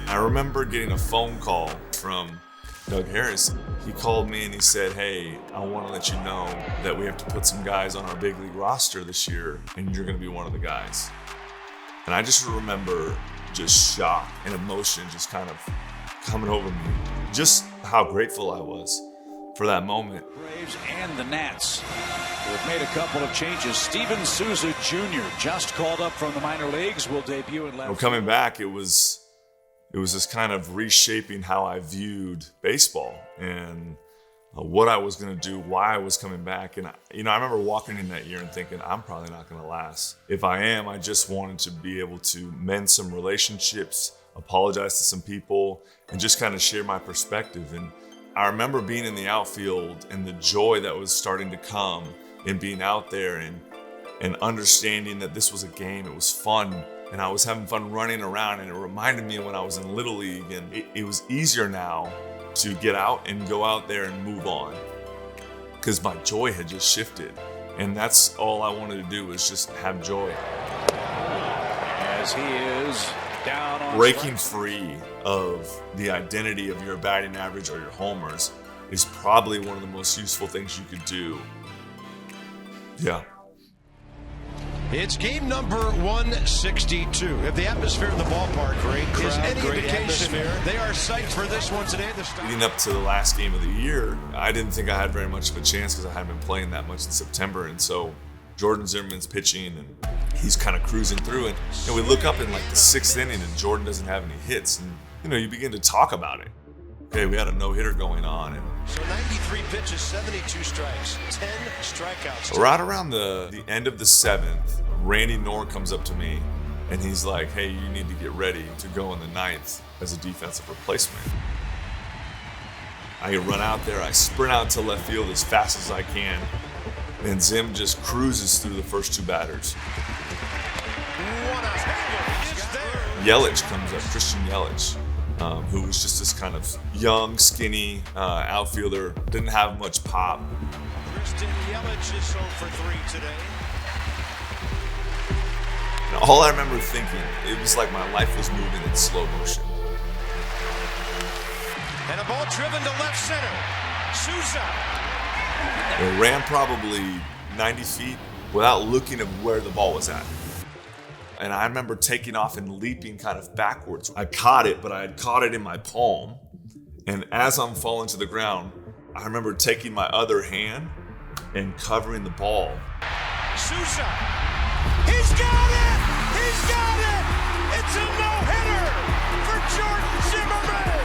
I remember getting a phone call from Doug Harris. He called me and he said, "Hey, I want to let you know that we have to put some guys on our big league roster this year, and you're going to be one of the guys." And I just remember just shock and emotion just kind of coming over me. Just how grateful I was for that moment. Braves and the Nats have made a couple of changes. Steven Souza Jr. just called up from the minor leagues, will debut in left. Coming back, it was just kind of reshaping how I viewed baseball and what I was going to do, why I was coming back. And, I remember walking in that year and thinking, I'm probably not going to last. If I am, I just wanted to be able to mend some relationships, apologize to some people, and just kind of share my perspective. And I remember being in the outfield and the joy that was starting to come and being out there and understanding that this was a game. It was fun. And I was having fun running around, and it reminded me of when I was in Little League, and it was easier now to get out and go out there and move on because my joy had just shifted. And that's all I wanted to do, was just have joy. As he is down on breaking free of the identity of your batting average or your homers is probably one of the most useful things you could do. Yeah. It's game number 162. If the atmosphere in the ballpark is any indication, they are psyched for this one today. Leading up to the last game of the year, I didn't think I had very much of a chance because I hadn't been playing that much in September. And so Jordan Zimmerman's pitching, and he's kind of cruising through. And we look up in like the 6th inning, and Jordan doesn't have any hits. And you begin to talk about it. Okay, we had a no-hitter going on. So 93 pitches, 72 strikes, 10 strikeouts. Right around the end of the 7th, Randy Knorr comes up to me, and he's like, "Hey, you need to get ready to go in the 9th as a defensive replacement." I run out there, I sprint out to left field as fast as I can, and Zim just cruises through the first 2 batters. Yelich comes up, Christian Yelich. Who was just this kind of young, skinny outfielder, didn't have much pop. Christian Yelich is 0 for 3 today. And all I remember thinking, it was like my life was moving in slow motion. And a ball driven to left center. Souza. It ran probably 90 feet without looking at where the ball was at. And I remember taking off and leaping kind of backwards. I caught it, but I had caught it in my palm. And as I'm falling to the ground, I remember taking my other hand and covering the ball. Souza, he's got it! He's got it! It's a no-hitter for Jordan Zimmerman!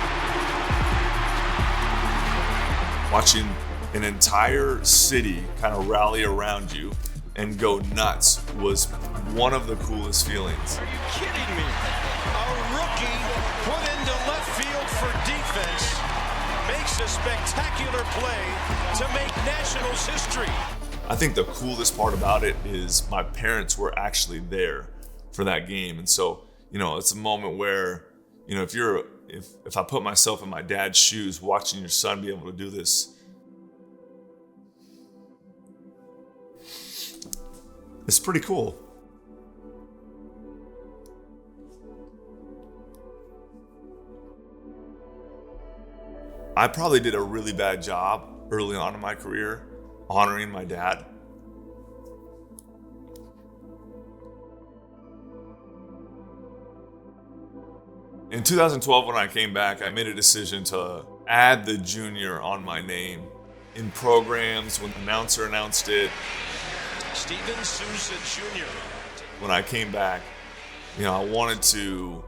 Watching an entire city kind of rally around you and go nuts was one of the coolest feelings. Are you kidding me? A rookie put into left field for defense makes a spectacular play to make Nationals history. I think the coolest part about it is my parents were actually there for that game. And so, it's a moment where, if I put myself in my dad's shoes, watching your son be able to do this, it's pretty cool. I probably did a really bad job early on in my career honoring my dad. In 2012, when I came back, I made a decision to add the junior on my name in programs when the announcer announced it. Steven Souza Jr. When I came back, I wanted to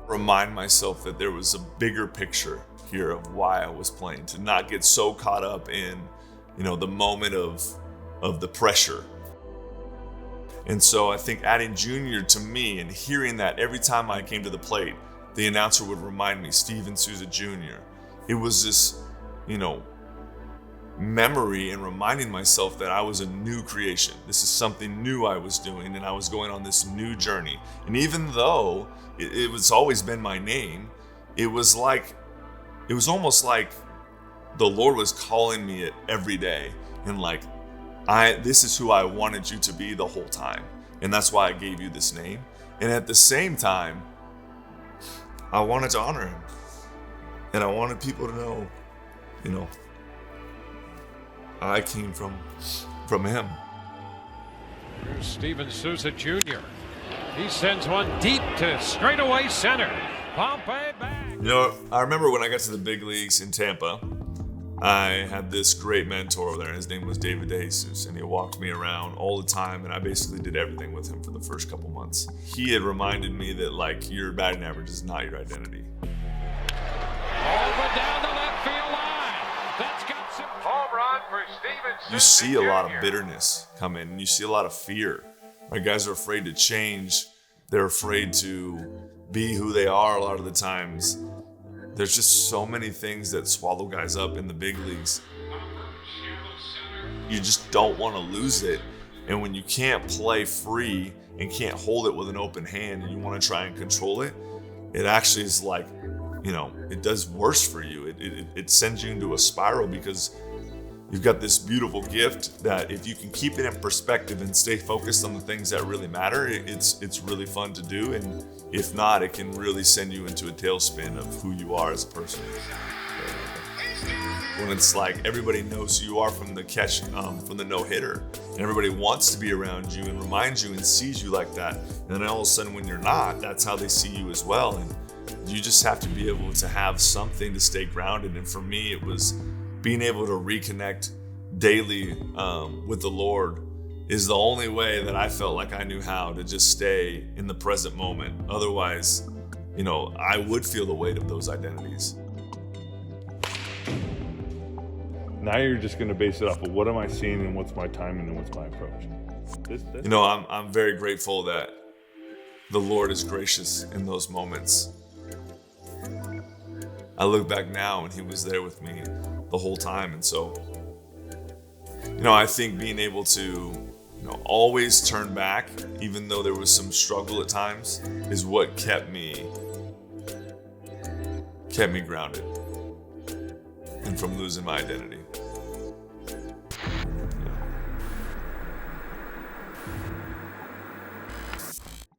remind myself that there was a bigger picture here of why I was playing, to not get so caught up in, the moment of the pressure. And so I think adding junior to me and hearing that every time I came to the plate, the announcer would remind me, Steven Souza Jr. It was this, memory and reminding myself that I was a new creation. This is something new I was doing, and I was going on this new journey. And even though it was always been my name, it was almost like the Lord was calling me it every day, and this is who I wanted you to be the whole time. And that's why I gave you this name. And at the same time, I wanted to honor him. And I wanted people to know, I came from him. Here's Steven Souza Jr. He sends one deep to straightaway center. Pompey back. I remember when I got to the big leagues in Tampa, I had this great mentor over there. His name was David DeJesus, and he walked me around all the time, and I basically did everything with him for the first couple months. He had reminded me that, your batting average is not your identity. Over down the left field line. That's got some home run for Steven Souza You see a lot of Jr. bitterness come in, and you see a lot of fear. Right? Guys are afraid to change. They're afraid to be who they are a lot of the times. There's just so many things that swallow guys up in the big leagues. You just don't want to lose it. And when you can't play free and can't hold it with an open hand and you want to try and control it, it actually is like, it does worse for you. It sends you into a spiral because you've got this beautiful gift that if you can keep it in perspective and stay focused on the things that really matter, it's really fun to do. And if not, it can really send you into a tailspin of who you are as a person. When it's like everybody knows who you are from the catch, from the no-hitter, and everybody wants to be around you and reminds you and sees you like that. And then all of a sudden when you're not, that's how they see you as well. And you just have to be able to have something to stay grounded. And for me, it was being able to reconnect daily with the Lord is the only way that I felt like I knew how to just stay in the present moment. Otherwise, I would feel the weight of those identities. Now you're just going to base it off of what am I seeing and what's my timing and what's my approach. I'm very grateful that the Lord is gracious in those moments. I look back now and he was there with me the whole time. And so, I think being able to, always turn back, even though there was some struggle at times, is what kept me grounded and from losing my identity.